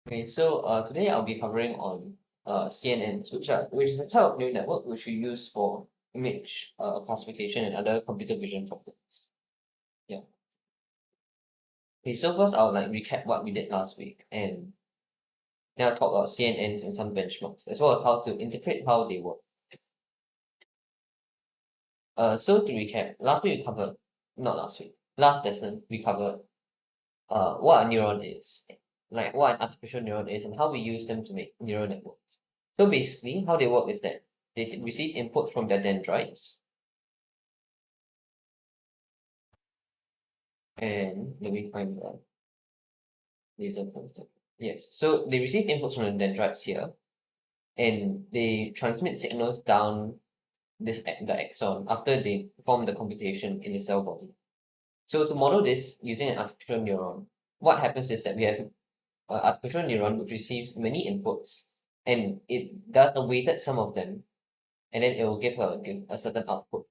Okay, so today I'll be covering on CNNs, which is a type of neural network which we use for image classification and other computer vision problems. Yeah. Okay, so first I'll recap what we did last week, and then I'll talk about CNNs and some benchmarks, as well as how to interpret how they work. So to recap, last lesson we covered what a neuron is, like what an artificial neuron is, and how we use them to make neural networks. So basically, how they work is that they receive input from their dendrites, and let me find the laser pointer. Yes, so they receive inputs from the dendrites here, and they transmit signals down the axon after they perform the computation in the cell body. So to model this using an artificial neuron, what happens is that we have an artificial neuron which receives many inputs, and it does a weighted sum of them, and then it will give a certain output.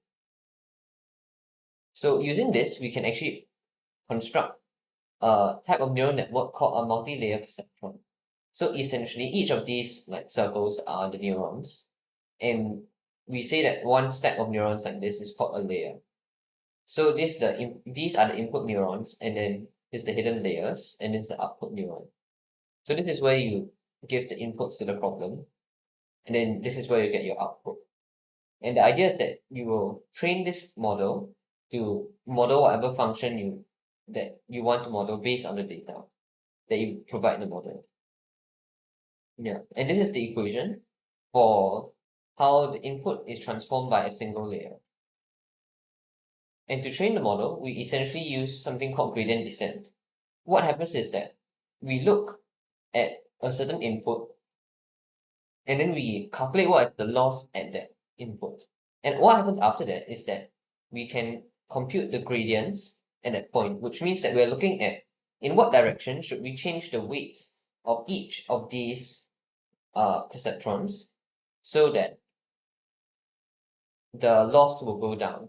So using this, we can actually construct a type of neural network called a multi-layer perceptron. So essentially, each of these circles are the neurons, and we say that one stack of neurons like this is called a layer. So these are the input neurons, and then is the hidden layers, and this is the output neuron. So this is where you give the inputs to the problem, and then this is where you get your output. And the idea is that you will train this model to model whatever function that you want to model based on the data that you provide the model. Yeah, and this is the equation for how the input is transformed by a single layer. And to train the model, we essentially use something called gradient descent. What happens is that we look at a certain input, and then we calculate what is the loss at that input. And what happens after that is that we can compute the gradients at that point, which means that we're looking at in what direction should we change the weights of each of these perceptrons so that the loss will go down.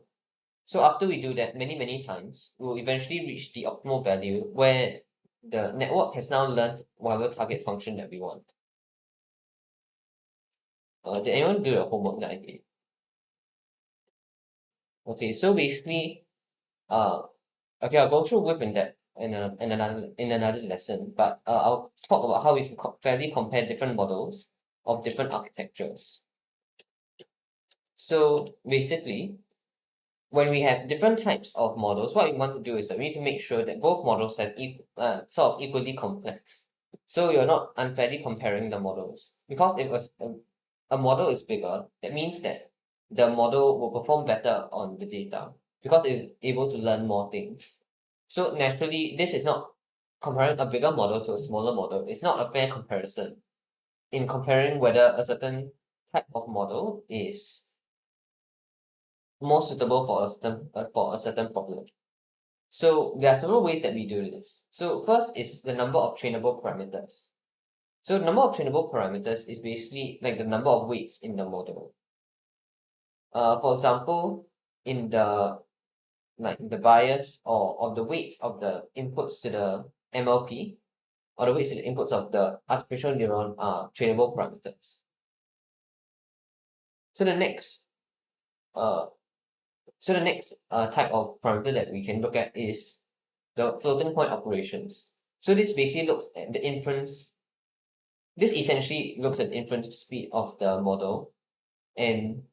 So after we do that many times, we'll eventually reach the optimal value where the network has now learned whatever target function that we want. Did anyone do the homework that I did? Okay, so basically, uh, okay, I'll go through with in depth in another lesson, but I'll talk about how we can fairly compare different models of different architectures. So basically, when we have different types of models, what we want to do is that we need to make sure that both models have sort of equally complex. So you're not unfairly comparing the models. Because if a model is bigger, that means that the model will perform better on the data because it's able to learn more things. So naturally, this is not comparing a bigger model to a smaller model. It's not a fair comparison in comparing whether a certain type of model is more suitable for a certain problem. So there are several ways that we do this. So first is the number of trainable parameters. So the number of trainable parameters is basically like the number of weights in the model. For example, in the bias or the weights of the inputs to the MLP or the weights to the inputs of the artificial neuron are trainable parameters. So the next uh type of parameter that we can look at is the floating point operations. So this basically looks at the inference. This essentially looks at the inference speed of the model, and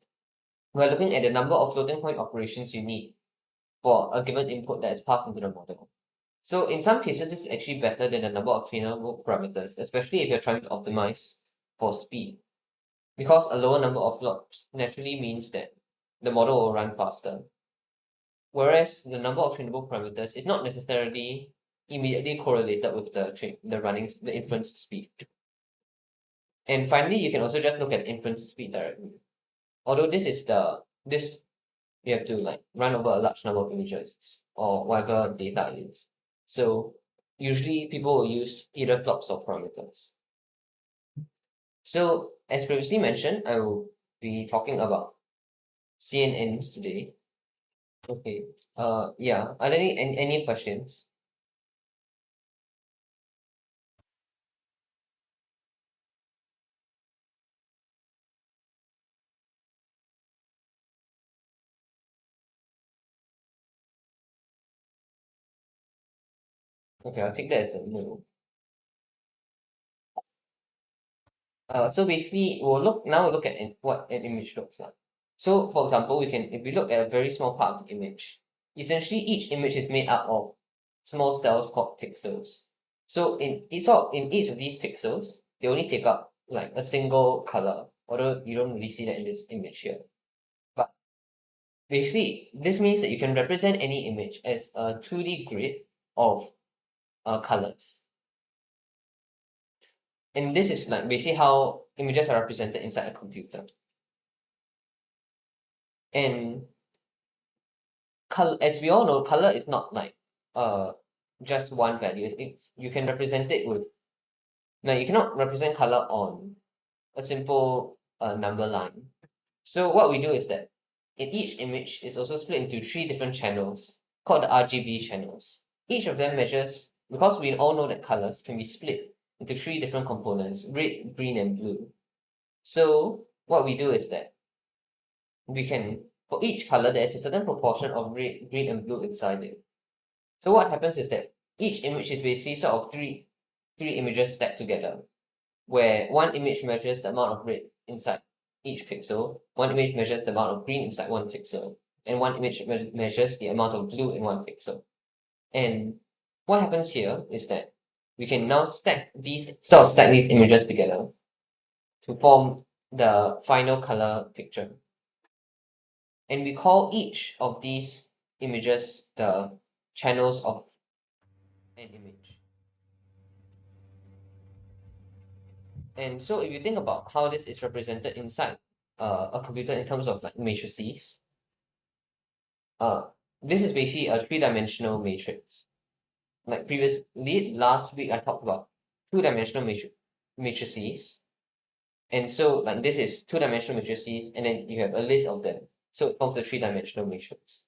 we're looking at the number of floating point operations you need for a given input that is passed into the model. So in some cases, this is actually better than the number of trainable parameters, especially if you're trying to optimize for speed, because a lower number of flops naturally means that the model will run faster. Whereas the number of trainable parameters is not necessarily immediately correlated with the inference speed. And finally, you can also just look at inference speed directly. Although this you have to run over a large number of images or whatever data it is. So usually people will use either flops or parameters. So as previously mentioned, I will be talking about CNNs today. Okay. Yeah. Are there any questions? Okay, I'll take that as a no. So basically, we'll look at what an image looks like. So for example, if we look at a very small part of the image, essentially each image is made up of small cells called pixels. So in each of these pixels, they only take up like a single color, although you don't really see that in this image here. But basically, this means that you can represent any image as a 2D grid of colors. And this is like basically how images are represented inside a computer. And color, as we all know, color is not like just one value. It's you can represent it with, now you cannot represent color on a simple number line. So what we do is that in each image is also split into three different channels called the RGB channels. Each of them measures, because we all know that colors can be split into three different components: red, green, and blue. So what we do is that we can, for each color, there's a certain proportion of red, green, and blue inside it. So what happens is that each image is basically sort of three images stacked together, where one image measures the amount of red inside each pixel, one image measures the amount of green inside one pixel, and one image measures the amount of blue in one pixel. And what happens here is that we can now stack these images together to form the final color picture. And we call each of these images the channels of an image. And so if you think about how this is represented inside a computer in terms of like matrices, uh, this is basically a three-dimensional matrix. Like previously, last week I talked about two-dimensional matrices. And so like this is two-dimensional matrices, and then you have a list of them. So it forms a three-dimensional matrix.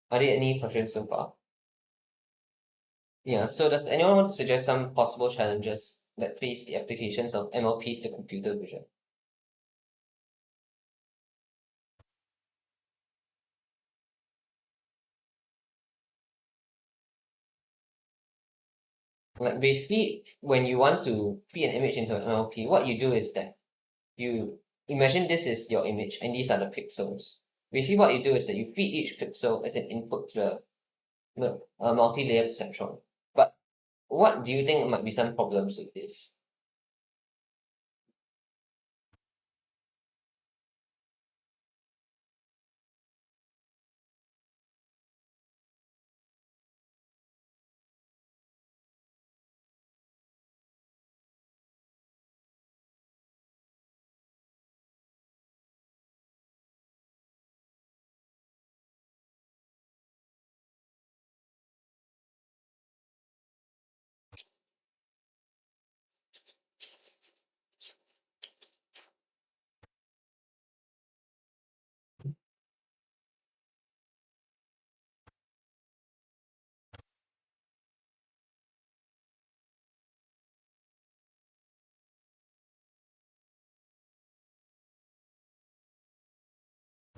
Are there any questions so far? Yeah, so does anyone want to suggest some possible challenges that face the applications of MLPs to computer vision? Like basically, when you want to feed an image into an MLP, what you do is that you imagine this is your image and these are the pixels. Basically, what you do is that you feed each pixel as an input to the multi-layer perceptron. But what do you think might be some problems with this?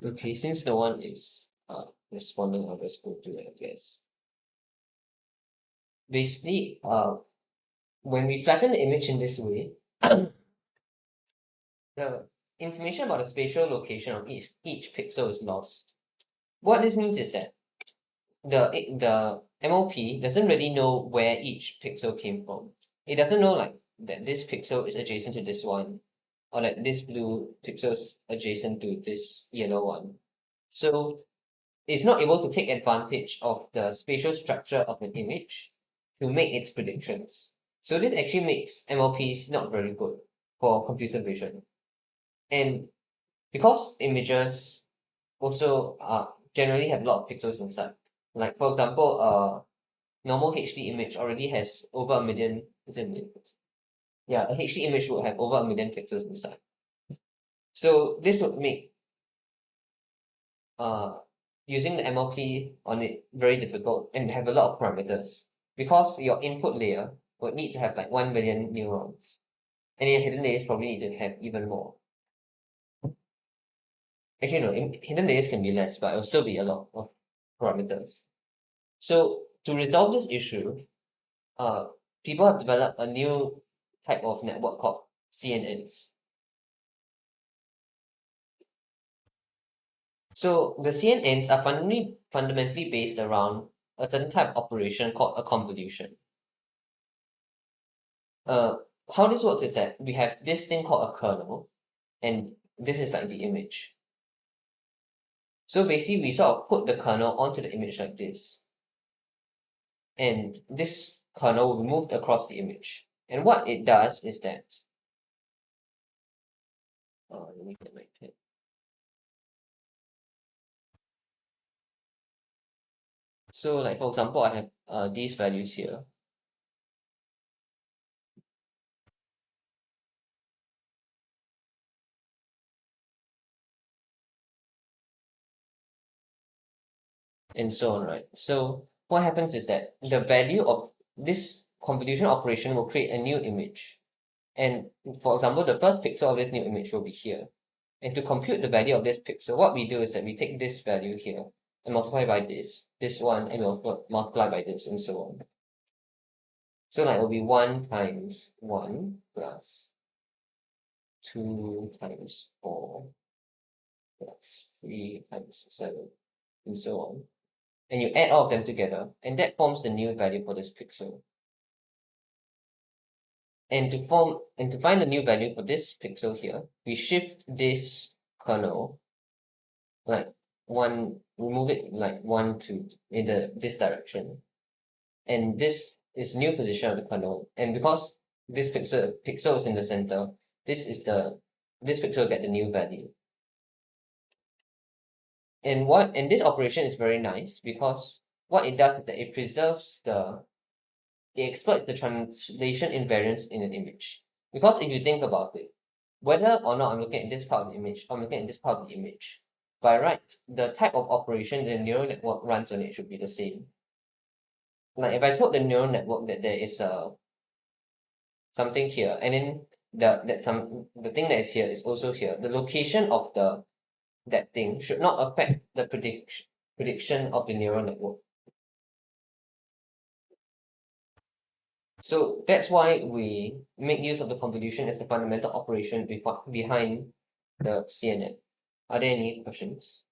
Okay, since no one is responding, I'll just go to it, I guess. Basically, when we flatten the image in this way, the information about the spatial location of each pixel is lost. What this means is that the MOP doesn't really know where each pixel came from. It doesn't know like that this pixel is adjacent to this one, or that this blue pixel is adjacent to this yellow one. So it's not able to take advantage of the spatial structure of an image to make its predictions. So this actually makes MLPs not very good for computer vision. And because images also generally have a lot of pixels inside. Like for example, normal HD image already has over a million. Is it a million? Yeah, a HD image would have over a million pixels inside. So this would make uh using the MLP on it very difficult and have a lot of parameters, because your input layer would need to have like 1 million neurons, and your hidden layers probably need to have even more. Actually, no, hidden layers can be less, but it'll still be a lot of parameters. So to resolve this issue, people have developed a new type of network called CNNs. So the CNNs are fundamentally based around a certain type of operation called a convolution. How this works is that we have this thing called a kernel, and this is like the image. So basically, we sort of put the kernel onto the image like this, and this kernel will be moved across the image. And what it does is that, let me get my pen. So, like for example, I have these values here. And so on, right? So what happens is that the value of this convolution operation will create a new image. And for example, the first pixel of this new image will be here. And to compute the value of this pixel, what we do is that we take this value here and multiply by this one, and we'll multiply by this, and so on. So like it will be 1 times 1 plus 2 times 4 plus 3 times 7, and so on. And you add all of them together, and that forms the new value for this pixel. And to find the new value for this pixel here, we shift this kernel like move it like 1 to in this direction. And this is new position of the kernel. And because this pixel is in the center, this pixel will get the new value. And this operation is very nice because what it does is that it exploits the translation invariance in an image. Because if you think about it, whether or not I'm looking at this part of the image, or I'm looking at this part of the image, by right, the type of operation the neural network runs on it should be the same. Like if I told the neural network that there is something here, and then the thing that is here is also here, the location of that thing should not affect the prediction of the neural network. So that's why we make use of the convolution as the fundamental operation behind the CNN. Are there any questions?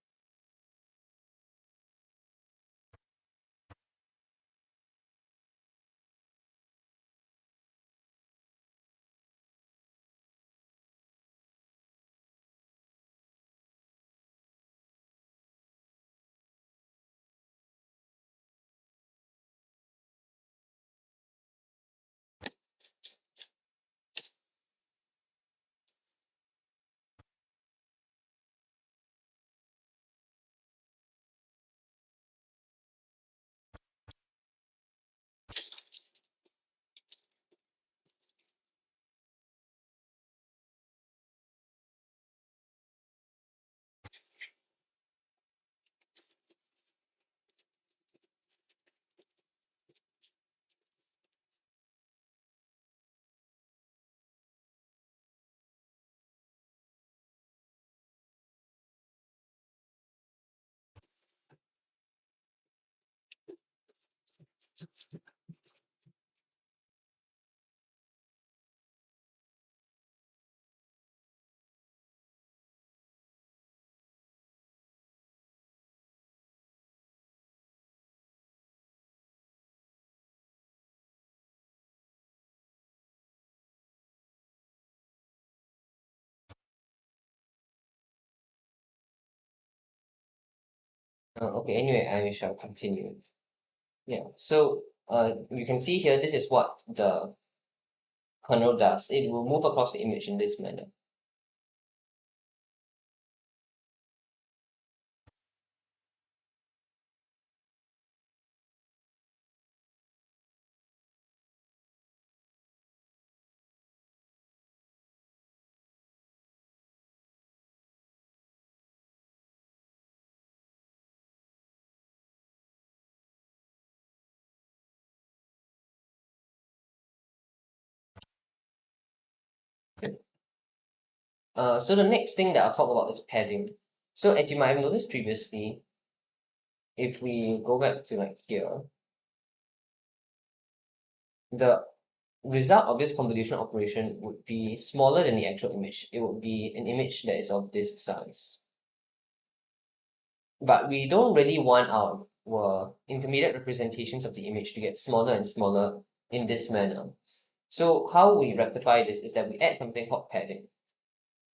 Okay, anyway, I shall continue. Yeah, so you can see here, this is what the kernel does. It will move across the image in this manner. So the next thing that I'll talk about is padding. So as you might have noticed previously, if we go back to like here, the result of this convolution operation would be smaller than the actual image. It would be an image that is of this size. But we don't really want our intermediate representations of the image to get smaller and smaller in this manner. So how we rectify this is that we add something called padding.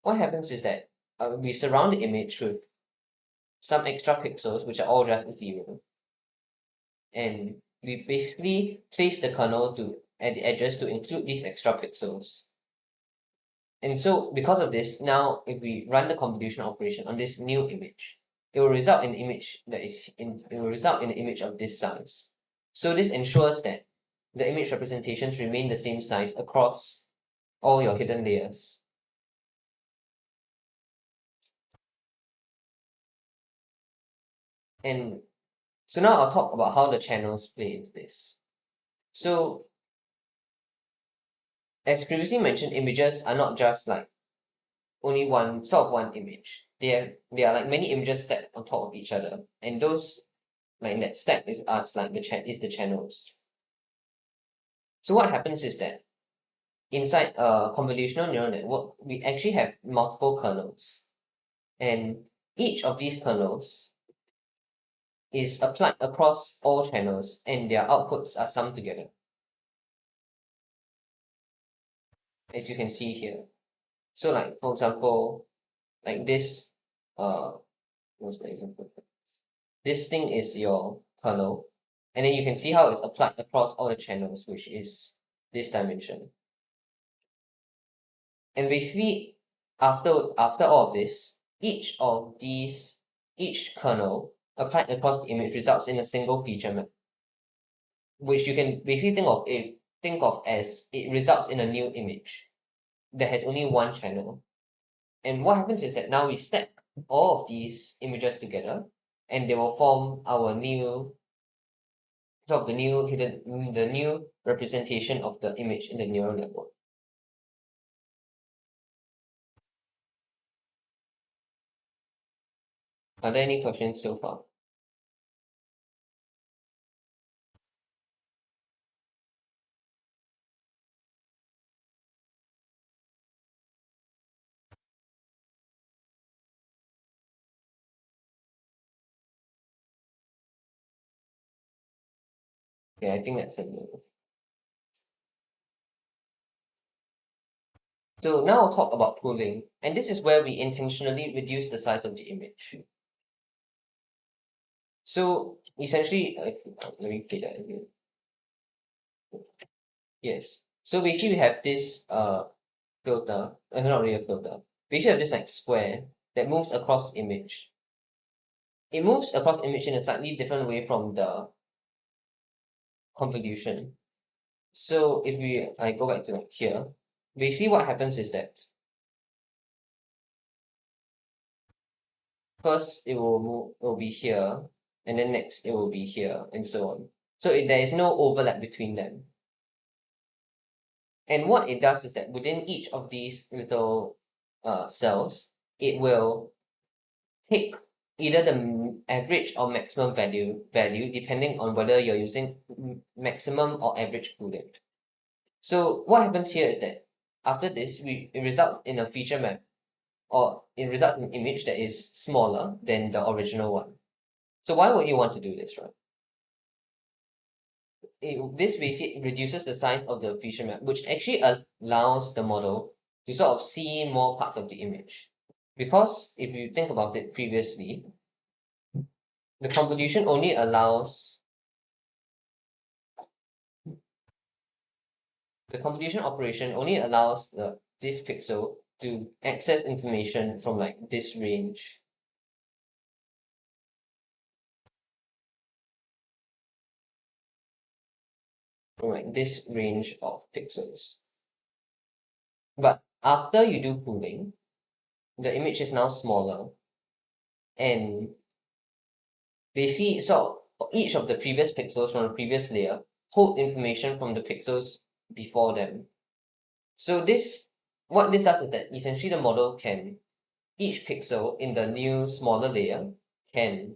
What happens is that we surround the image with some extra pixels, which are all just zero. And we basically place the kernel at the edges to include these extra pixels. And so because of this, now if we run the convolution operation on this new image, it will result in an image of this size. So this ensures that the image representations remain the same size across all your hidden layers. And so now I'll talk about how the channels play into this. So as previously mentioned, images are not just like only one image. They are like many images stacked on top of each other, and those like that stack is the channels. So what happens is that inside a convolutional neural network, we actually have multiple kernels, and each of these kernels is applied across all channels, and their outputs are summed together, as you can see here. So like for example, like this what's my example? This thing is your kernel, and then you can see how it's applied across all the channels, which is this dimension. And basically, after all of this, each kernel applied across the image results in a single feature map, which you can basically think of as it results in a new image that has only one channel. And what happens is that now we stack all of these images together, and they will form our new the new representation of the image in the neural network. Are there any questions so far? Yeah, I think that's it. So now I'll talk about pooling, and this is where we intentionally reduce the size of the image. So essentially, let me play that again. Yes. So basically, we have this filter, not really a filter. Basically, have this like square that moves across the image. It moves across the image in a slightly different way from the convolution. So if I go back to like here, basically what happens is that first it will be here, and then next it will be here, and so on. So there is no overlap between them. And what it does is that within each of these little cells, it will take either the average or maximum value depending on whether you're using maximum or average pooling. So what happens here is that after this, it results in a feature map, or it results in an image that is smaller than the original one. So why would you want to do this, right? This basically reduces the size of the feature map, which actually allows the model to sort of see more parts of the image. Because if you think about it previously, the convolution only allows the convolution operation only allows this pixel to access information from like this range. From like this range of pixels. But after you do pooling, the image is now smaller, and so each of the previous pixels from the previous layer hold information from the pixels before them. So what this does is that essentially the model can, each pixel in the new smaller layer can,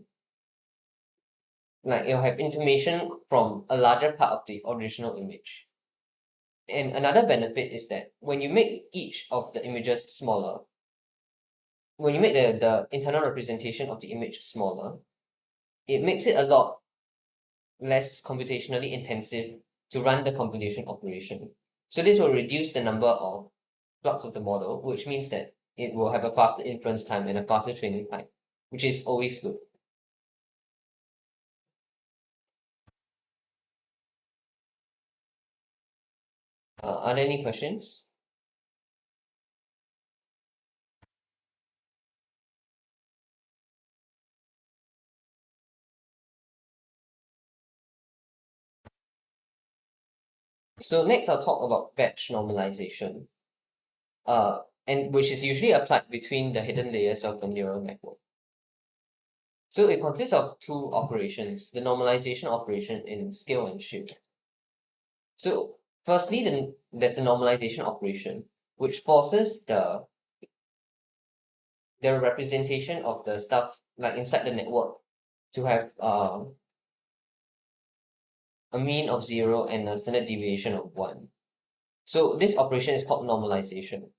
like it'll have information from a larger part of the original image. And another benefit is that when you make each of the images smaller, when you make the internal representation of the image smaller, it makes it a lot less computationally intensive to run the convolution operation. So this will reduce the number of blocks of the model, which means that it will have a faster inference time and a faster training time, which is always good. Are there any questions? So next I'll talk about batch normalization, and which is usually applied between the hidden layers of a neural network. So it consists of two operations, the normalization operation and scale and shift. So firstly, there's the normalization operation, which forces the representation of the stuff like inside the network to have a mean of 0 and a standard deviation of 1. So this operation is called normalization.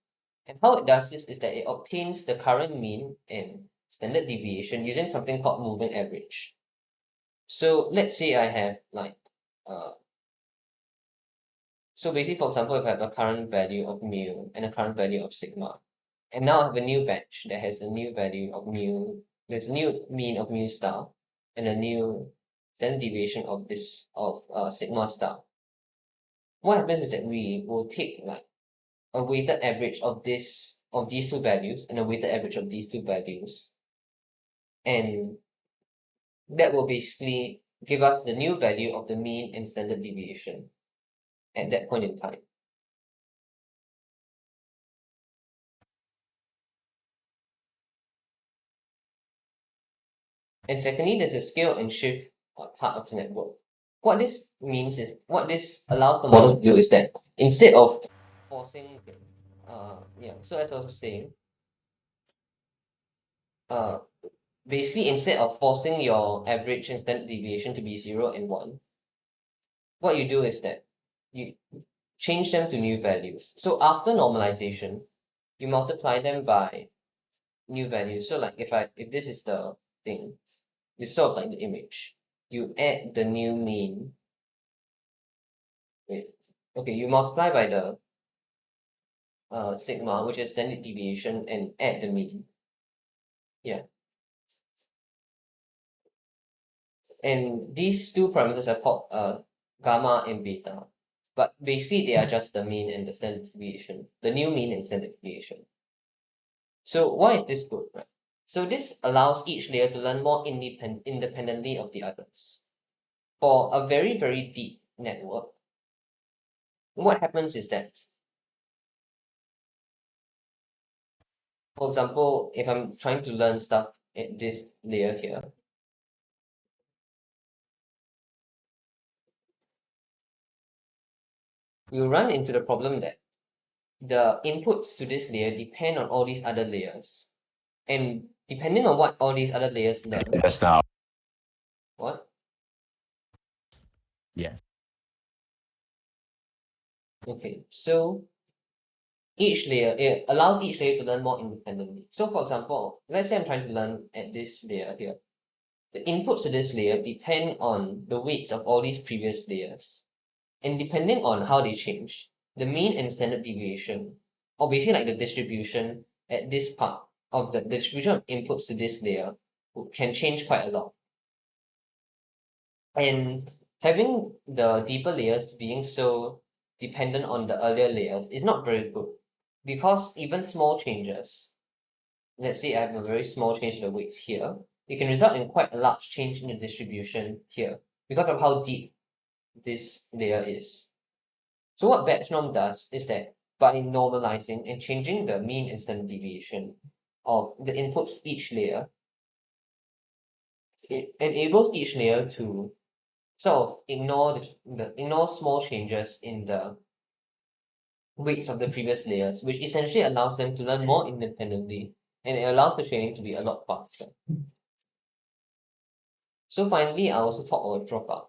And how it does this is that it obtains the current mean and standard deviation using something called moving average. So let's say I have like so basically, for example, if I have a current value of mu and a current value of sigma, and now I have a new batch that has a new value of mu, there's a new mean of mu star and a new standard deviation of this of sigma star. What happens is that we will take like a weighted average of these two values and a weighted average of these two values, and that will basically give us the new value of the mean and standard deviation at that point in time. And secondly, there's a scale and shift part of the network. What this means is, what this allows the model to do is that instead of forcing, so as I was saying, uh, basically instead of forcing your average and standard deviation to be 0 and 1, what you do is that you change them to new values. So after normalization, you multiply them by new values. So like if this is the thing, it's sort of like the image. You add the new mean. Wait, okay, you multiply by the sigma, which is standard deviation, and add the mean. Yeah. And these two parameters are called gamma and beta. But basically they are just the mean and the standard deviation, the new mean and standard deviation. So why is this good, right? So this allows each layer to learn more independently of the others. For a very, very deep network, what happens is that, for example, if I'm trying to learn stuff at this layer here, you run into the problem that the inputs to this layer depend on all these other layers. And depending on what all these other layers learn, Yes, now. what? Yes. Okay, so each layer, it allows each layer to learn more independently. So for example, let's say I'm trying to learn at this layer here. The inputs to this layer depend on the weights of all these previous layers. And depending on how they change, the mean and standard deviation, or basically like the distribution at this part of the distribution of inputs to this layer can change quite a lot. And having the deeper layers being so dependent on the earlier layers is not very good, because even small changes, let's say I have a very small change in the weights here, it can result in quite a large change in the distribution here because of how deep this layer is. So what batch norm does is that by normalizing and changing the mean and standard deviation of the inputs to each layer, it enables each layer to sort of ignore small changes in the weights of the previous layers, which essentially allows them to learn more independently, and it allows the training to be a lot faster. So finally, I also talk about dropout.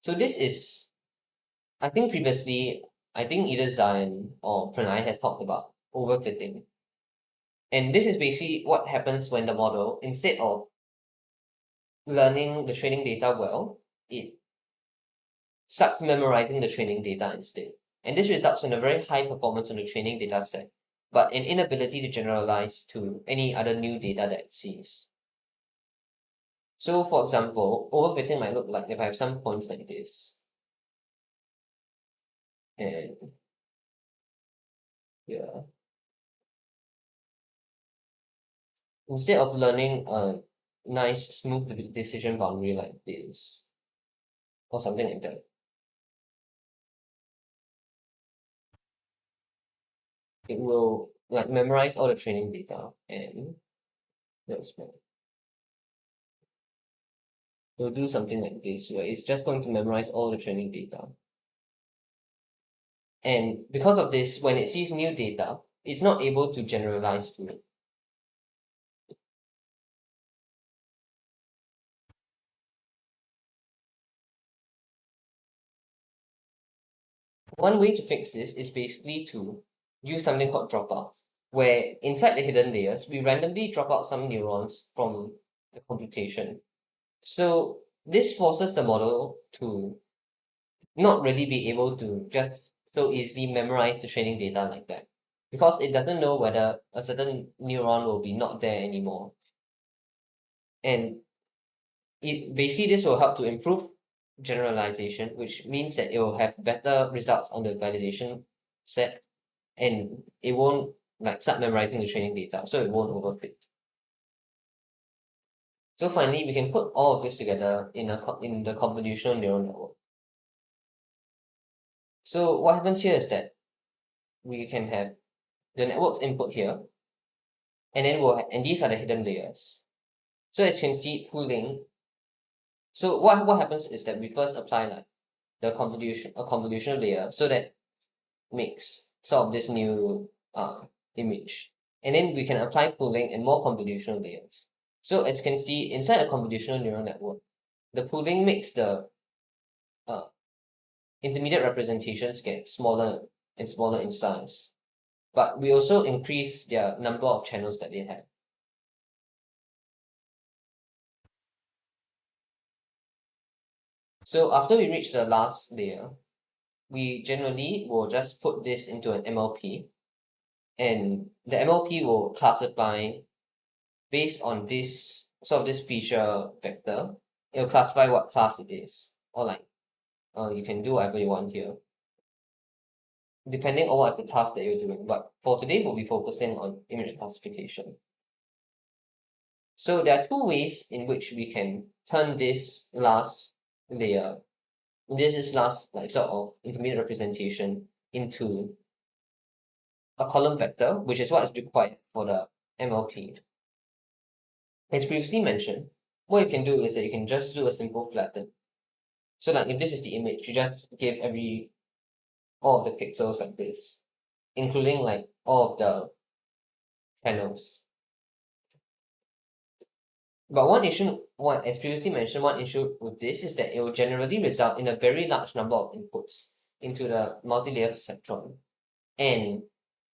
So this is, I think previously I think either Zion or Pranay has talked about overfitting. And this is basically what happens when the model, instead of learning the training data well, it starts memorizing the training data instead. And this results in a very high performance on the training data set, but an inability to generalize to any other new data that it sees. So for example, overfitting might look like if I have some points like this. And yeah. Instead of learning a nice smooth decision boundary like this, or something like that, it will like memorize all the training data and that's fine. It'll do something like this, where it's just going to memorize all the training data. And because of this, when it sees new data, it's not able to generalize to it. One way to fix this is basically to use something called dropouts, where inside the hidden layers, we randomly drop out some neurons from the computation. So this forces the model to not really be able to just so easily memorize the training data like that, because it doesn't know whether a certain neuron will be not there anymore. And it basically this will help to improve generalization, which means that it will have better results on the validation set, and it won't like start memorizing the training data, so it won't overfit. So finally, we can put all of this together in the convolutional neural network. So what happens here is that we can have the network's input here, and then and these are the hidden layers. So as you can see, pooling. So what happens is that we first apply like a convolutional layer, so that makes sort of this new image, and then we can apply pooling and more convolutional layers. So as you can see, inside a convolutional neural network, the pooling makes the uh, intermediate representations get smaller and smaller in size, but we also increase their number of channels that they have. So after we reach the last layer, we generally will just put this into an MLP, and the MLP will classify based on this sort of this feature vector. It will classify what class it is, or like you can do whatever you want here, depending on what's the task that you're doing. But for today, we'll be focusing on image classification. So there are two ways in which we can turn this last layer, this last like sort of intermediate representation, into a column vector, which is what is required for the MLP. As previously mentioned, what you can do is that you can just do a simple flatten. So like if this is the image, you just give all of the pixels like this, including like all of the panels. But as previously mentioned, one issue with this is that it will generally result in a very large number of inputs into the multi-layer perceptron. And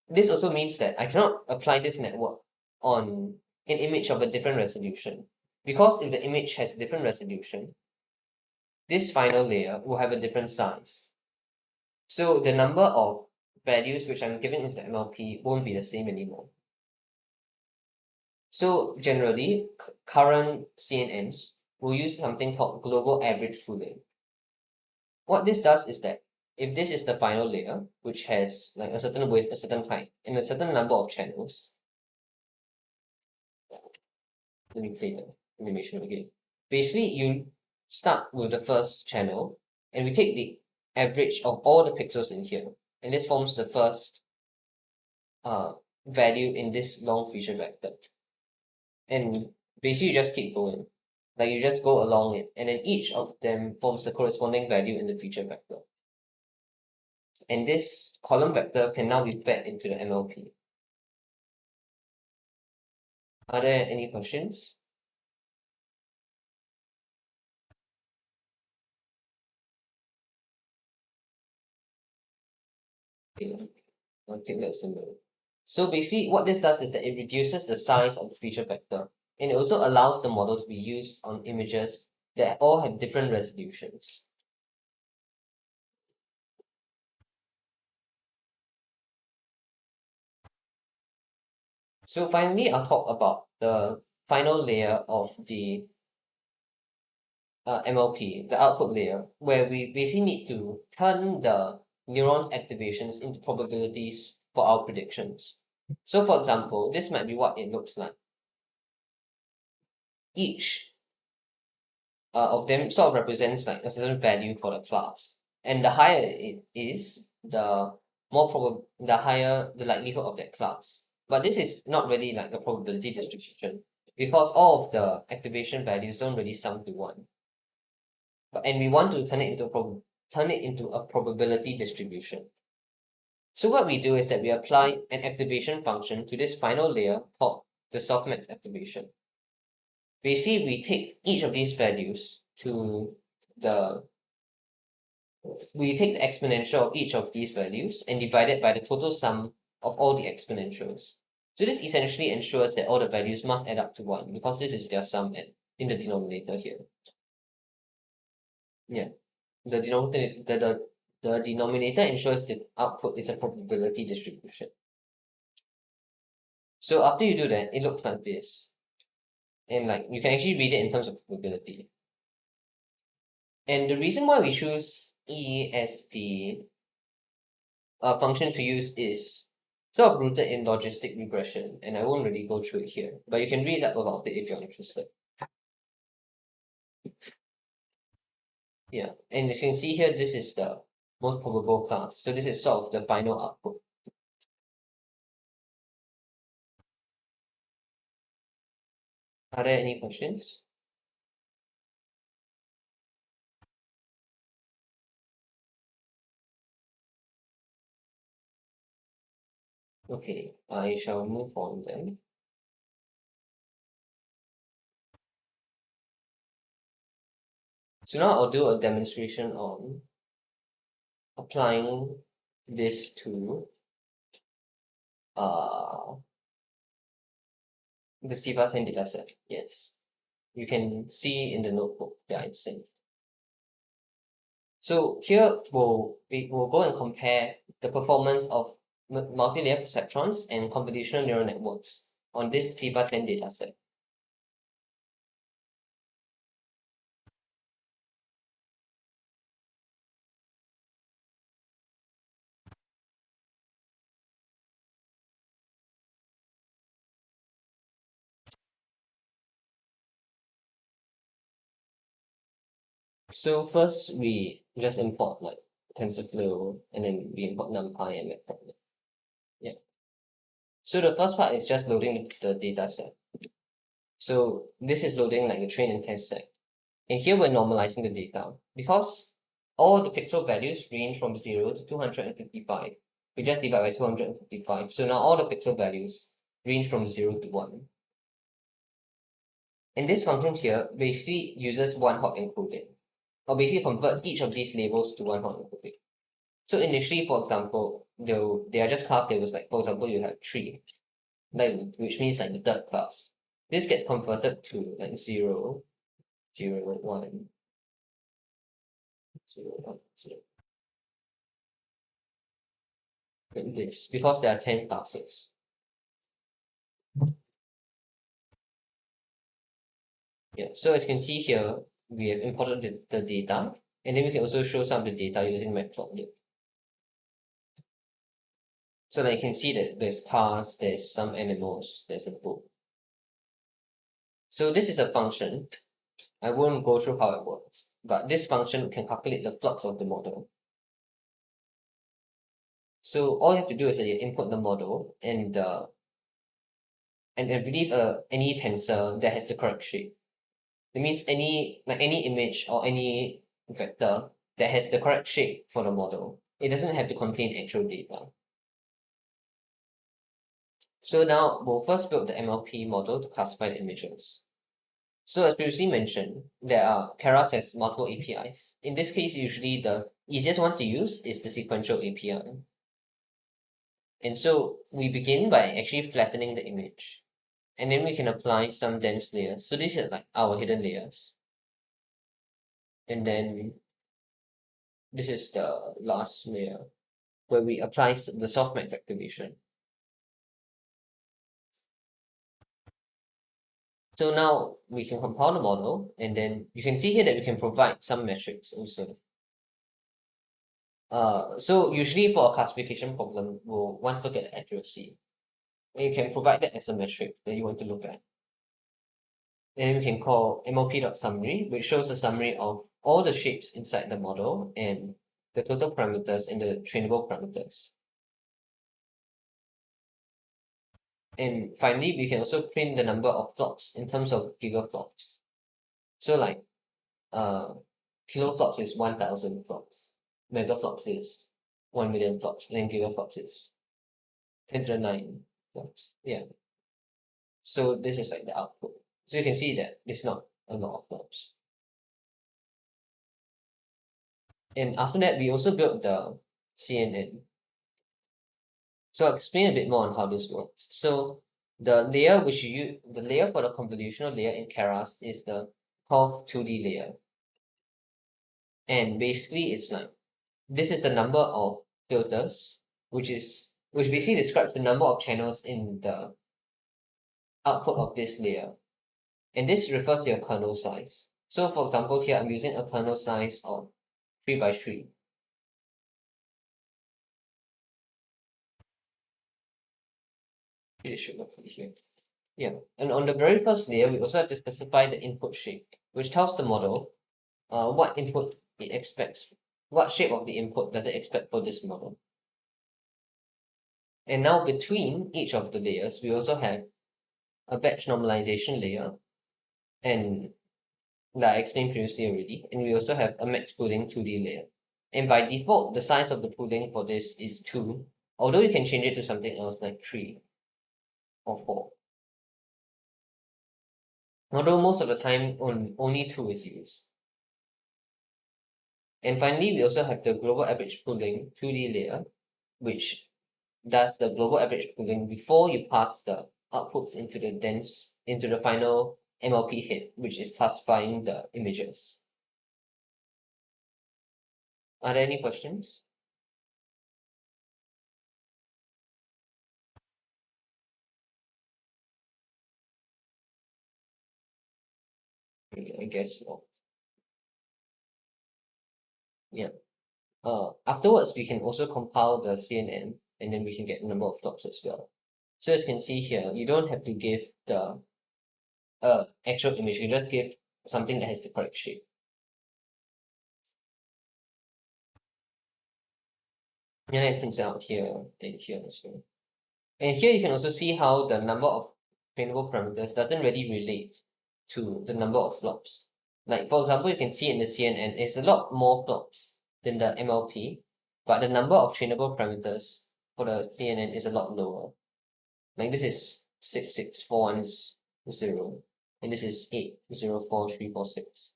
this also means that I cannot apply this network on an image of a different resolution. Because if the image has a different resolution, this final layer will have a different size. So the number of values which I'm giving into the MLP won't be the same anymore. So generally, current CNNs will use something called global average pooling. What this does is that if this is the final layer, which has like a certain width, a certain height, and a certain number of channels, let me play the animation again. Basically, you start with the first channel, and we take the average of all the pixels in here, and this forms the first value in this long feature vector. And basically you just keep going. Like you just go along it, and then each of them forms the corresponding value in the feature vector. And this column vector can now be fed into the MLP. Are there any questions? Okay, I'll take that symbol. So basically what this does is that it reduces the size of the feature vector, and it also allows the model to be used on images that all have different resolutions. So finally, I'll talk about the final layer of the MLP, the output layer, where we basically need to turn the neurons activations into probabilities for our predictions. So for example, this might be what it looks like. Each of them sort of represents like a certain value for the class. And the higher it is, the the higher the likelihood of that class. But this is not really like a probability distribution because all of the activation values don't really sum to one. And we want to turn it into a probability distribution. So what we do is that we apply an activation function to this final layer called the softmax activation. Basically, we take each of these values to the we take the exponential of each of these values and divide it by the total sum of all the exponentials. So this essentially ensures that all the values must add up to 1 because this is their sum in the denominator here. Yeah. The denominator ensures the output is a probability distribution. So after you do that, it looks like this. And like you can actually read it in terms of probability. And the reason why we choose E as the function to use is sort of rooted in logistic regression, and I won't really go through it here, but you can read up about it if you're interested. Yeah, and as you can see here, this is the most probable class. So this is sort of the final output. Are there any questions? Okay, I shall move on then. So now I'll do a demonstration on applying this to uh the CIVA10 dataset. Yes, you can see in the notebook that I sent. So here we'll go and compare the performance of multi-layer perceptrons and convolutional neural networks on this CIVA10 dataset. So first we just import like TensorFlow and then we import NumPy and Matplotlib. Yeah. So the first part is just loading the dataset. So this is loading like a train and test set. And here we're normalizing the data because all the pixel values range from 0 to 255. We just divide by 255. So now all the pixel values range from 0 to 1. And this function here basically uses one-hot encoding, or basically converts each of these labels to one-hot encoding. So initially, for example, they are just class labels. Like for example, you have 3, like which means like the third class. This gets converted to like 0, 0, 1, 0, 1, 0. Like this, because there are 10 classes. Yeah, so as you can see here, we have imported the data, and then we can also show some of the data using Matplotlib. So that you can see that there's cars, there's some animals, there's a book. So this is a function. I won't go through how it works, but this function can calculate the flux of the model. So all you have to do is that you input the model and I believe any tensor that has the correct shape. It means any image or any vector that has the correct shape for the model. It doesn't have to contain actual data. So now we'll first build the MLP model to classify the images. So as previously mentioned, Keras has multiple APIs. In this case, usually the easiest one to use is the sequential API. And so we begin by actually flattening the image. And then we can apply some dense layers. So these are like our hidden layers. And then this is the last layer where we apply the softmax activation. So now we can compile the model, and then you can see here that we can provide some metrics also. So usually for a classification problem, we'll want to look at accuracy. And you can provide that as a metric that you want to look at. And then we can call MLP.summary, which shows a summary of all the shapes inside the model and the total parameters and the trainable parameters. And finally, we can also print the number of flops in terms of gigaflops. So like kiloflops is 1,000 flops, megaflops is 1,000,000 flops, and then gigaflops is 10 to the 9 flops. Yeah. So this is like the output. So you can see that it's not a lot of flops. And after that, we also built the CNN. So I'll explain a bit more on how this works. So the layer the layer for the convolutional layer in Keras is the called 2D layer. And basically it's like this is the number of filters, which basically describes the number of channels in the output of this layer. And this refers to your kernel size. So for example, here I'm using a kernel size of 3 by 3. It should look here. Yeah. And on the very first layer, we also have to specify the input shape, which tells the model what input it expects, what shape of the input does it expect for this model. And now between each of the layers, we also have a batch normalization layer, and that I explained previously already, and we also have a max pooling 2D layer. And by default, the size of the pooling for this is 2, although you can change it to something else like 3 or 4. Although most of the time only 2 is used. And finally, we also have the global average pooling 2D layer, which does the global average pooling before you pass the outputs into the final MLP head, which is classifying the images. Are there any questions? I guess not. Yeah. Afterwards, we can also compile the CNN, and then we can get a number of flops as well. So as you can see here, you don't have to give the actual image, you just give something that has the correct shape. And then it prints out here and here as well. And here you can also see how the number of trainable parameters doesn't really relate to the number of flops. Like for example, you can see in the CNN, it's a lot more flops than the MLP, but the number of trainable parameters for the CNN is a lot lower. Like this is 66410, and this is 804346.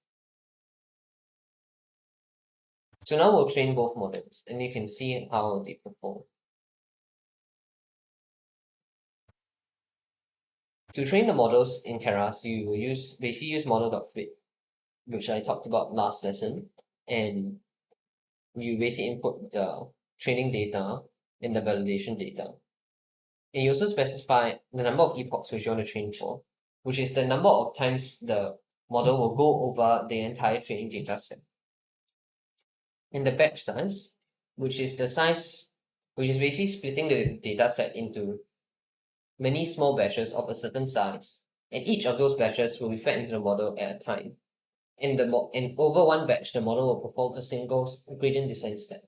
So now we'll train both models, and you can see how they perform. To train the models in Keras, you will basically use model.fit, which I talked about last lesson, and you basically input the training data and the validation data. And you also specify the number of epochs which you want to train for, which is the number of times the model will go over the entire training data set. And the batch size, which is basically splitting the data set into many small batches of a certain size, and each of those batches will be fed into the model at a time. And over one batch, the model will perform a single gradient descent step.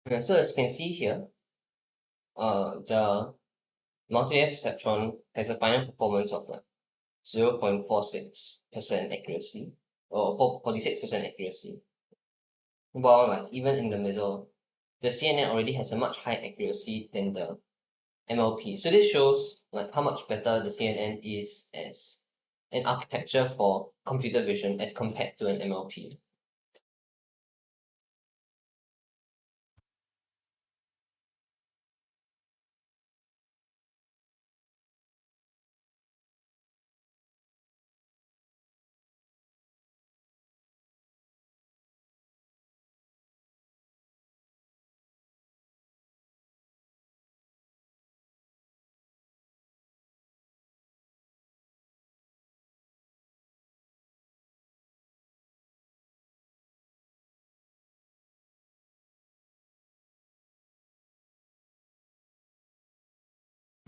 So as you can see here, the multi-layer perceptron has a final performance of like 0.46% accuracy or 46% accuracy. While like even in the middle, the CNN already has a much higher accuracy than the MLP. So this shows like how much better the CNN is as an architecture for computer vision as compared to an MLP.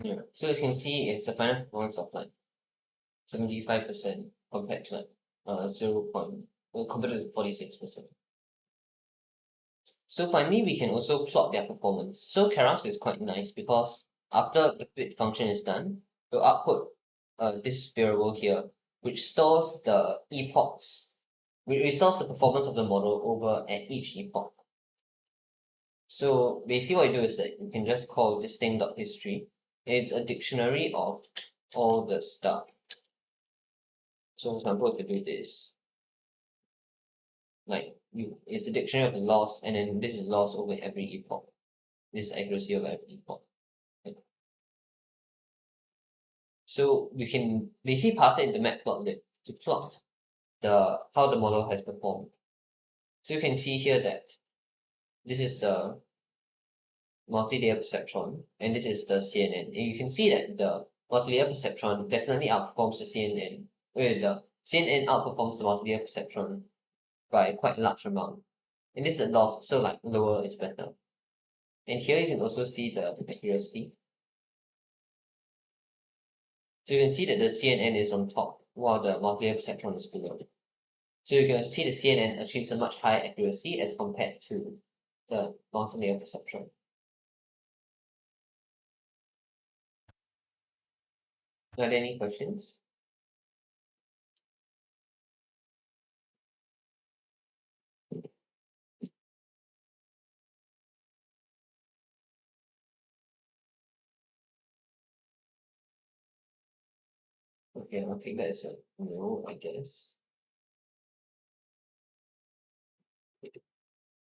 Yeah. So as you can see, it's a final performance of like 75% compared to like 0. Compared to 46%. So finally, we can also plot their performance. So Keras is quite nice because after the split function is done, it will output this variable here, which stores the epochs, which stores the performance of the model over at each epoch. So basically what you do is that you can just call this thing.history. It's a dictionary of all the stuff. So for example, if you do this, like it's a dictionary of the loss, and then this is loss over every epoch. This is accuracy of every epoch. So we can basically pass it into matplotlib to plot how the model has performed. So you can see here that this is the multi-layer perceptron, and this is the CNN. And you can see that the multi-layer perceptron definitely outperforms the CNN. The CNN outperforms the multi-layer perceptron by quite a large amount. And this is the loss, so like lower is better. And here you can also see the accuracy. So you can see that the CNN is on top while the multi-layer perceptron is below. So you can see the CNN achieves a much higher accuracy as compared to the multi-layer perceptron. Are there any questions? Okay, I'll take that as a no, I guess.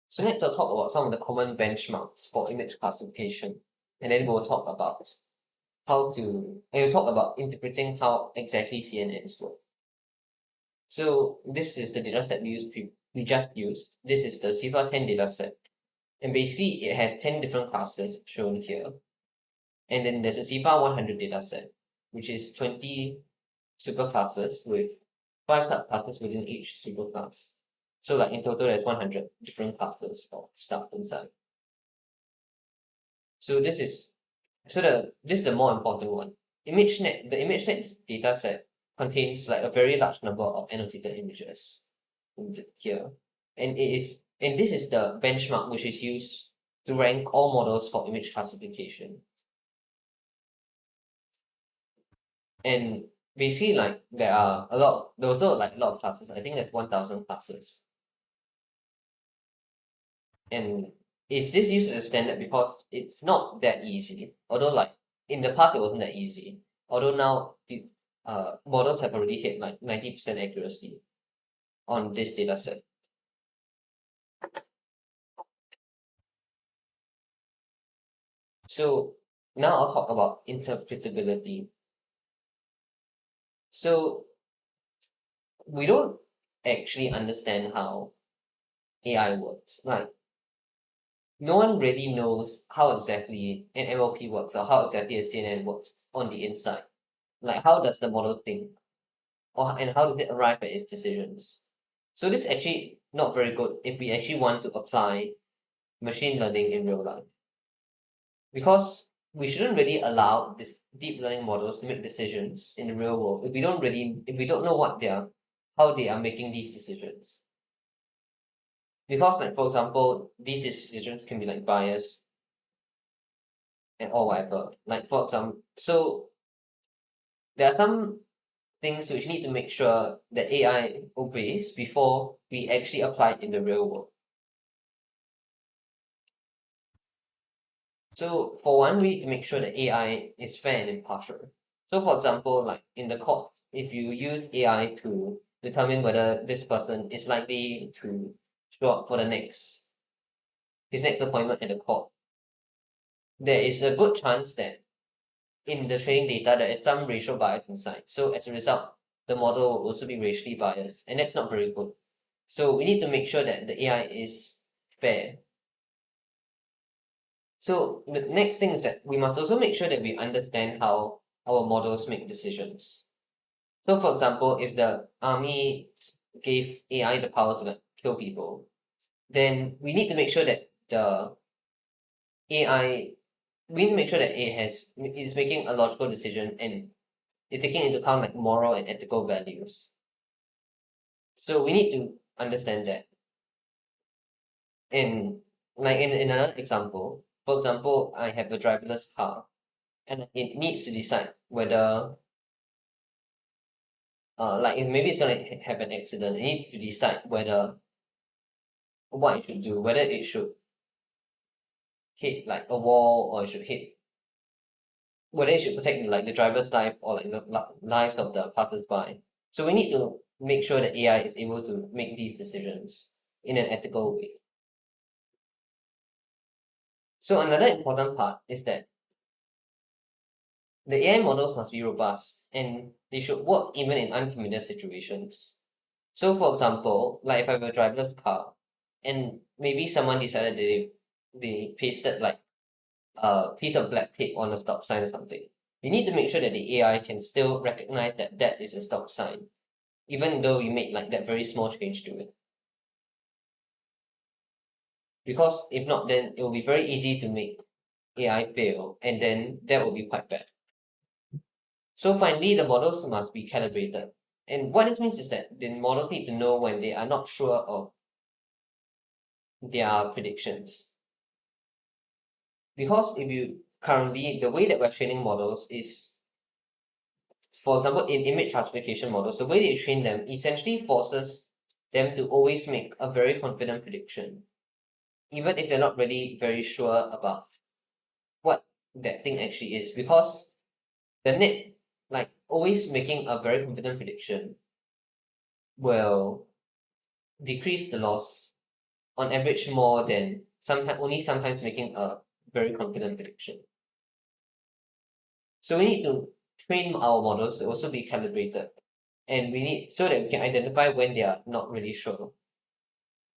So next I'll talk about some of the common benchmarks for image classification. And then we'll talk about and we'll talk about interpreting how exactly CNNs work. So this is the dataset we just used. This is the CIFAR 10 dataset. And basically it has 10 different classes shown here. And then there's a CIFAR 100 dataset, which is 20 superclasses with 5 subclasses within each superclass. So like in total there's 100 different classes of stuff inside. So this is the more important one. The ImageNet dataset contains like a very large number of annotated images here. And this is the benchmark which is used to rank all models for image classification. And basically like there are also like a lot of classes. I think there's 1,000 classes. And is this used as a standard because it's not that easy. Although like in the past it wasn't that easy. Although now models have already hit like 90% accuracy on this data set. So now I'll talk about interpretability. So we don't actually understand how AI works. Like no one really knows how exactly an MLP works or how exactly a CNN works on the inside. Like how does the model think? And how does it arrive at its decisions? So this is actually not very good if we actually want to apply machine learning in real life. Because we shouldn't really allow this deep learning models to make decisions in the real world if we don't know how they are making these decisions. Because like for example, these decisions can be like biased and or whatever. Like for example, so there are some things which need to make sure that AI obeys before we actually apply it in the real world. So for one, we need to make sure that AI is fair and impartial. So for example, like in the courts, if you use AI to determine whether this person is likely to show up for his next appointment at the court, there is a good chance that in the training data there is some racial bias inside. So as a result, the model will also be racially biased, and that's not very good. So we need to make sure that the AI is fair. So the next thing is that we must also make sure that we understand how our models make decisions. So for example, if the army gave AI the power to like kill people, then we need to make sure that the AI we need to make sure that is making a logical decision and is taking into account like moral and ethical values. So we need to understand that. And like in another example, for example, I have a driverless car and it needs to decide whether like if maybe it's gonna have an accident, it needs to decide whether what it should do, whether it should hit like a wall or it should hit whether it should protect like the driver's life or like the lives of the passers-by. So we need to make sure that AI is able to make these decisions in an ethical way. So another important part is that the AI models must be robust and they should work even in unfamiliar situations. So for example, like if I have a driverless car and maybe someone decided they pasted like a piece of black tape on a stop sign or something. You need to make sure that the AI can still recognize that that is a stop sign, even though you made like that very small change to it. Because if not, then it will be very easy to make AI fail, and then that will be quite bad. So finally, the models must be calibrated. And what this means is that the models need to know when they are not sure of their predictions. Because if you currently, the way that we're training models is, for example, in image classification models, the way they train them essentially forces them to always make a very confident prediction, even if they're not really very sure about what that thing actually is. Because the net, like always making a very confident prediction, will decrease the loss on average more than sometimes making a very confident prediction. So we need to train our models to also be calibrated, and we need so that we can identify when they are not really sure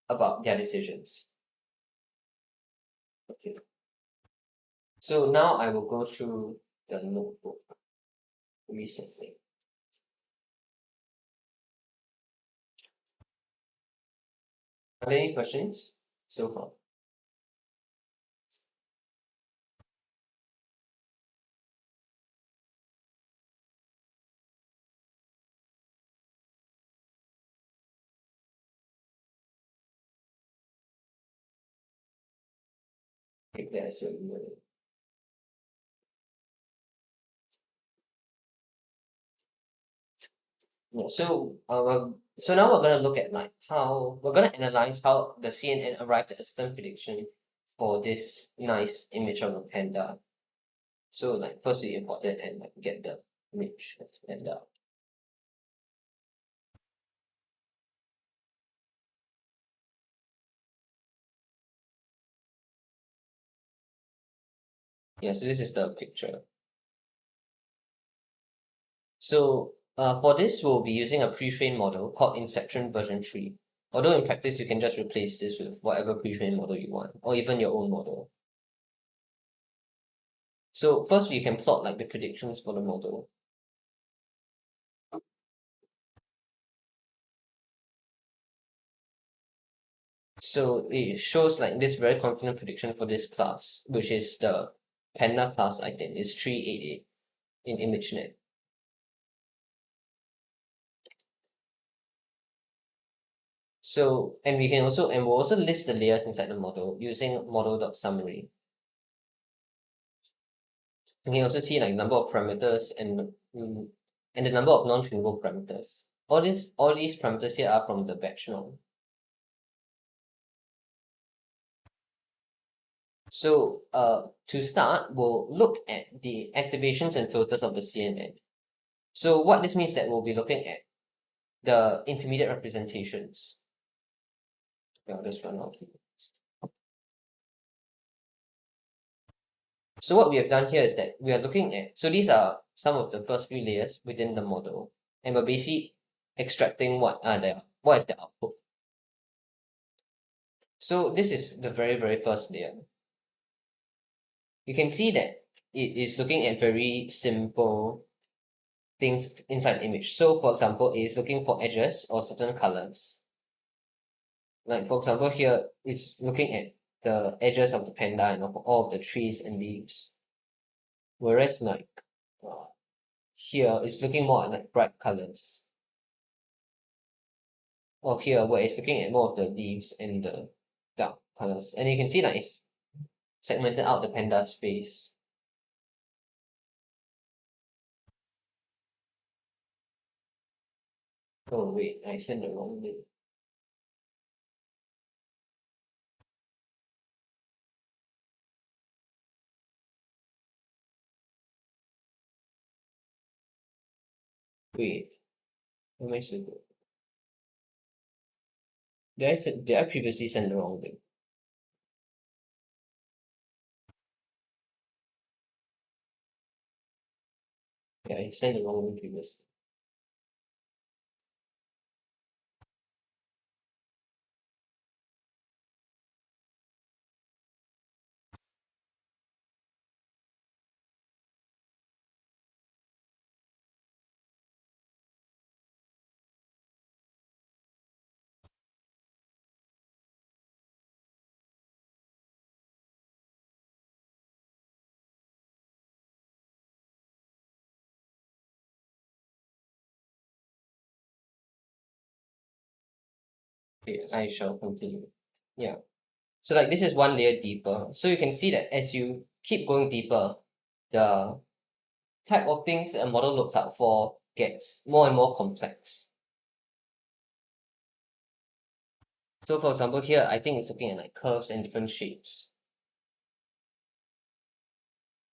about their decisions. Okay. So now I will go through the notebook recently. Are there any questions so far? Take that as your email. Yeah, so now we're gonna look at like how we're gonna analyze how the CNN arrived at a certain prediction for this nice image of a panda. So like first we import it and like get the image of the panda. Yeah, so this is the picture. So for this, we'll be using a pre-trained model called Inception version 3. Although in practice, you can just replace this with whatever pre-trained model you want, or even your own model. So first, you can plot like the predictions for the model. So it shows like this very confident prediction for this class, which is the Panda class item, is 388 in ImageNet. So, and we'll also list the layers inside the model using model.summary. You can also see like number of parameters and the number of non-tunable parameters. All these parameters here are from the batch norm. So to start, we'll look at the activations and filters of the CNN. So what this means that we'll be looking at the intermediate representations. I'll just run off. So what we have done here is that we are looking at, so these are some of the first few layers within the model, and we're basically extracting what is the output. So this is the very first layer. You can see that it is looking at very simple things inside the image. So for example, it is looking for edges or certain colors. Like for example, here it's looking at the edges of the panda and of all of the trees and leaves. Whereas like here it's looking more at like bright colors. Or here where it's looking at more of the leaves and the dark colors. And you can see that it's segmented out the panda's face. Oh wait, I sent the wrong link. Wait, what am I supposed to do? Did I previously send the wrong link? Yeah, I sent the wrong link previously. Okay, I shall continue. Yeah. So like this is one layer deeper. So you can see that as you keep going deeper, the type of things that a model looks out for gets more and more complex. So for example here, I think it's looking at like curves and different shapes.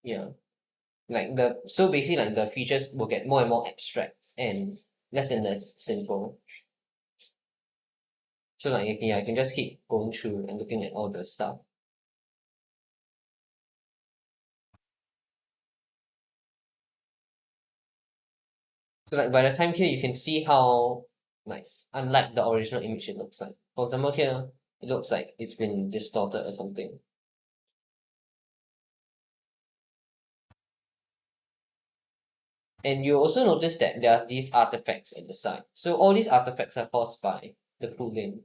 Yeah. So basically like the features will get more and more abstract and less simple. So like yeah, I can just keep going through and looking at all the stuff. So like by the time here you can see how nice, unlike the original image it looks like. For example here, it looks like it's been distorted or something. And you also notice that there are these artifacts at the side. So all these artifacts are caused by the pooling.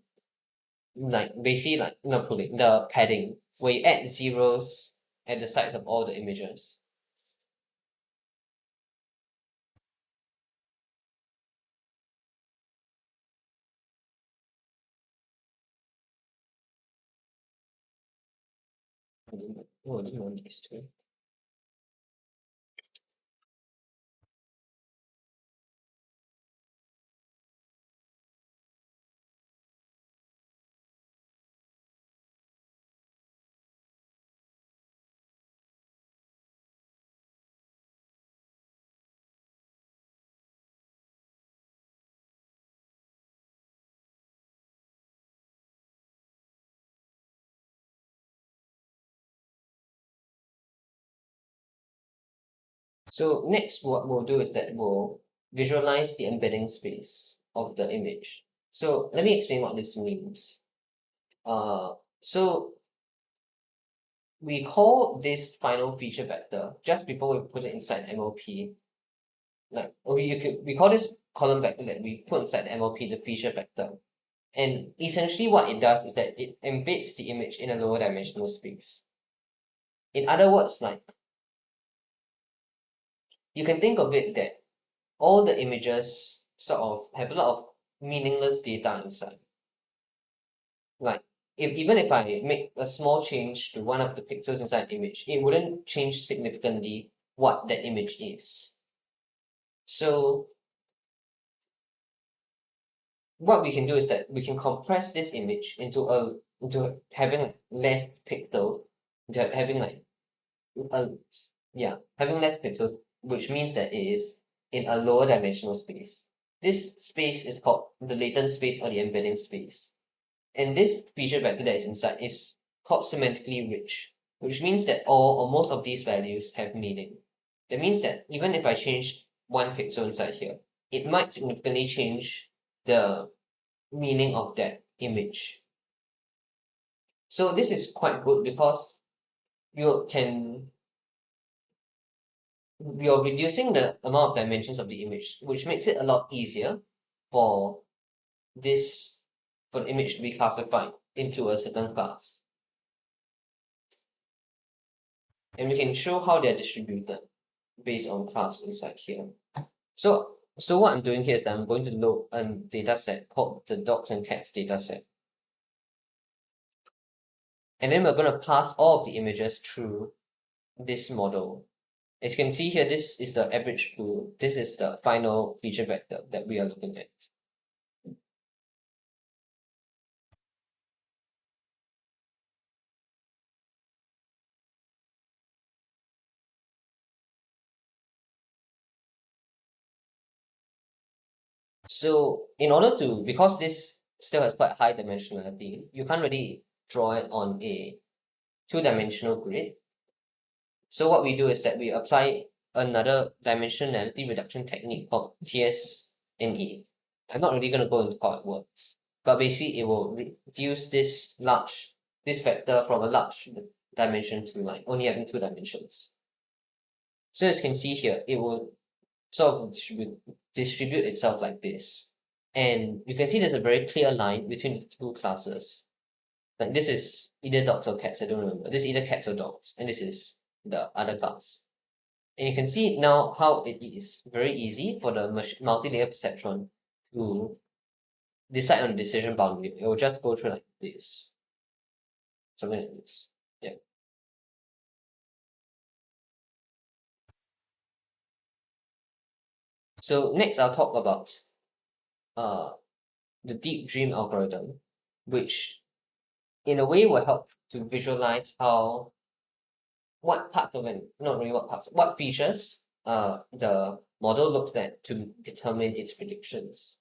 Like basically like not pooling, the padding, where you add zeros at the sides of all the images. Oh, I didn't want these two. So next what we'll do is that we'll visualize the embedding space of the image. So let me explain what this means. So we call this final feature vector just before we put it inside MLP. Like we call this column vector that we put inside the MLP the feature vector. And essentially what it does is that it embeds the image in a lower dimensional space. In other words, like you can think of it that all the images sort of have a lot of meaningless data inside. even if I make a small change to one of the pixels inside the image, it wouldn't change significantly what that image is. So what we can do is that we can compress this image into having less pixels, into having a having less pixels, which means that it is in a lower dimensional space. This space is called the latent space or the embedding space. And this feature vector that is inside is called semantically rich, which means that all or most of these values have meaning. That means that even if I change one pixel inside here, it might significantly change the meaning of that image. So this is quite good because you can you're reducing the amount of dimensions of the image, which makes it a lot easier for this for the image to be classified into a certain class. And we can show how they're distributed based on class inside here. So what I'm doing here is that I'm going to load a data set called the dogs and cats data set. And then we're going to pass all of the images through this model. As you can see here, this is the average pool. This is the final feature vector that we are looking at. So in order to, because this still has quite high dimensionality, you can't really draw it on a two-dimensional grid. So what we do is that we apply another dimensionality reduction technique called TSNE. I'm not really going to go into how it works, but basically it will reduce this vector from a large dimension to like only having two dimensions. So as you can see here, it will sort of distribute itself like this. And you can see there's a very clear line between the two classes. Like this is either dogs or cats, I don't remember. This is either cats or dogs, and this is the other class. And you can see now how it is very easy for the multi-layer perceptron to decide on the decision boundary. It will just go through like this. Something like this. Yeah. So next I'll talk about the deep dream algorithm, which in a way will help to visualize how what parts of it, not really what parts, what features the model looks at to determine its predictions.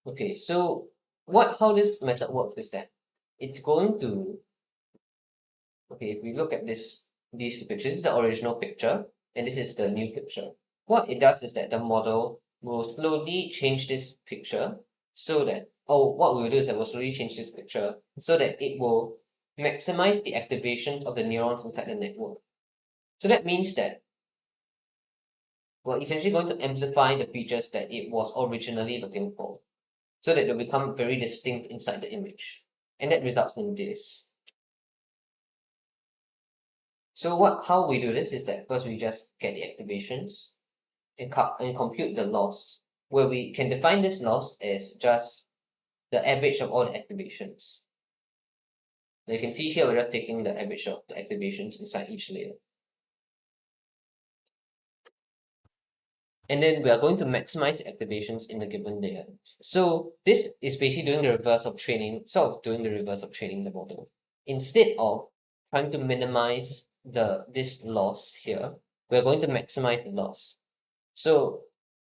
Okay, so how this method works is that it's going to, okay, if we look at these two pictures, this is the original picture and this is the new picture. What it does is that the model will slowly change this picture so that, what we'll do is that we'll slowly change this picture so that it will maximize the activations of the neurons inside the network. So that means that we're essentially going to amplify the features that it was originally looking for so that they'll become very distinct inside the image. And that results in this. So how we do this is that first we just get the activations and compute the loss, where we can define this loss as just the average of all the activations. Now you can see here we're just taking the average of the activations inside each layer. And then we are going to maximize the activations in the given layer. So this is basically doing the reverse of training, the model. Instead of trying to minimize this loss here, we're going to maximize the loss. So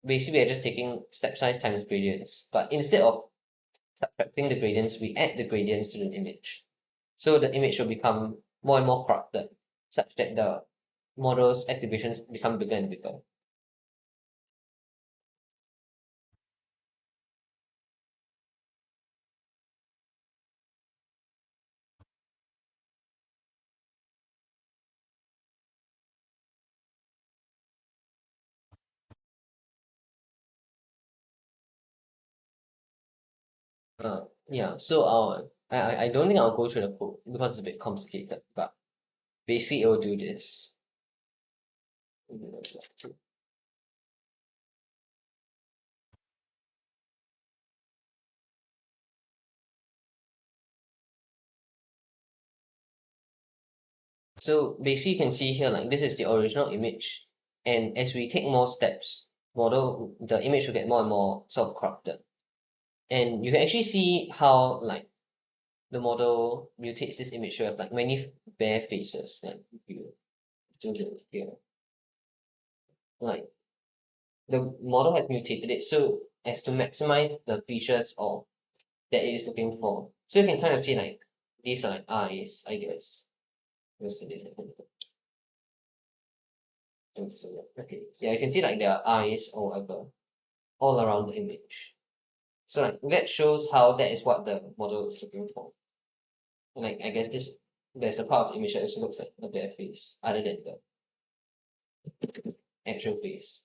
basically we're just taking step size times gradients, but instead of subtracting the gradients, we add the gradients to the image. So the image will become more and more corrupted, such that the model's activations become bigger and bigger. Yeah, so I don't think I'll go through the code because it's a bit complicated, but basically it will do this. So basically you can see here like this is the original image, and as we take more steps, the image will get more and more sort of corrupted. And you can actually see how like the model mutates this image to have like many bare faces, like if you zoom in here. Like the model has mutated it so as to maximize the features of that it is looking for. So you can kind of see like these are like eyes, I guess. Let's see this. Okay. Yeah, you can see like there are eyes or whatever all around the image. So like that shows how that is what the model is looking for. And like I guess there's a part of the image that also looks like a bare face, other than the actual face.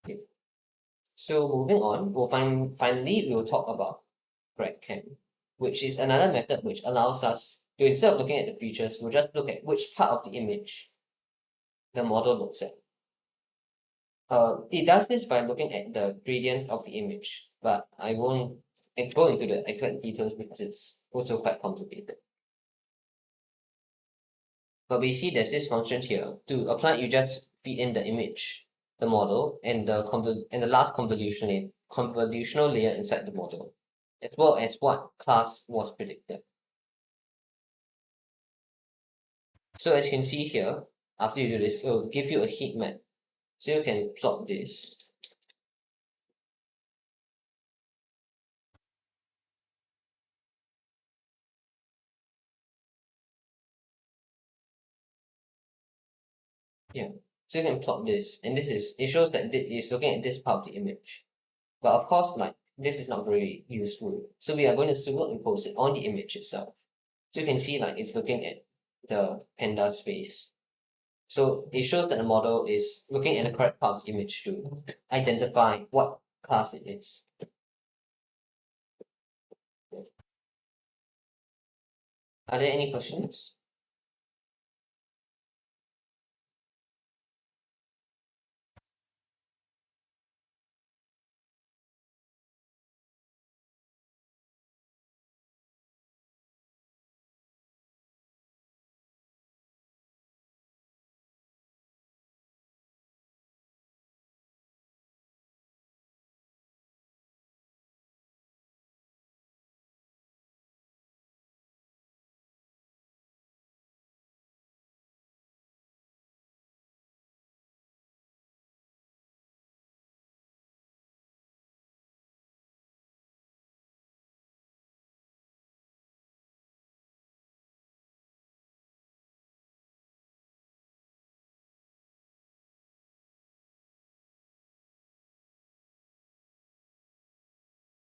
Okay. So moving on, finally we'll talk about GradCam, which is another method which allows us to, instead of looking at the features, we'll just look at which part of the image the model looks at. It does this by looking at the gradients of the image, but I won't go into the exact details because it's also quite complicated. But we see there's this function here. To apply, you just feed in the image, the model, and the last convolutional layer inside the model, as well as what class was predicted. So as you can see here, after you do this, it will give you a heat map. So you can plot this. Yeah. So you can plot this, and it shows that it is looking at this part of the image. But of course, like this is not very useful. So we are going to superimpose it on the image itself. So you can see like it's looking at the panda's face. So it shows that the model is looking at the correct part of the image to identify what class it is. Are there any questions?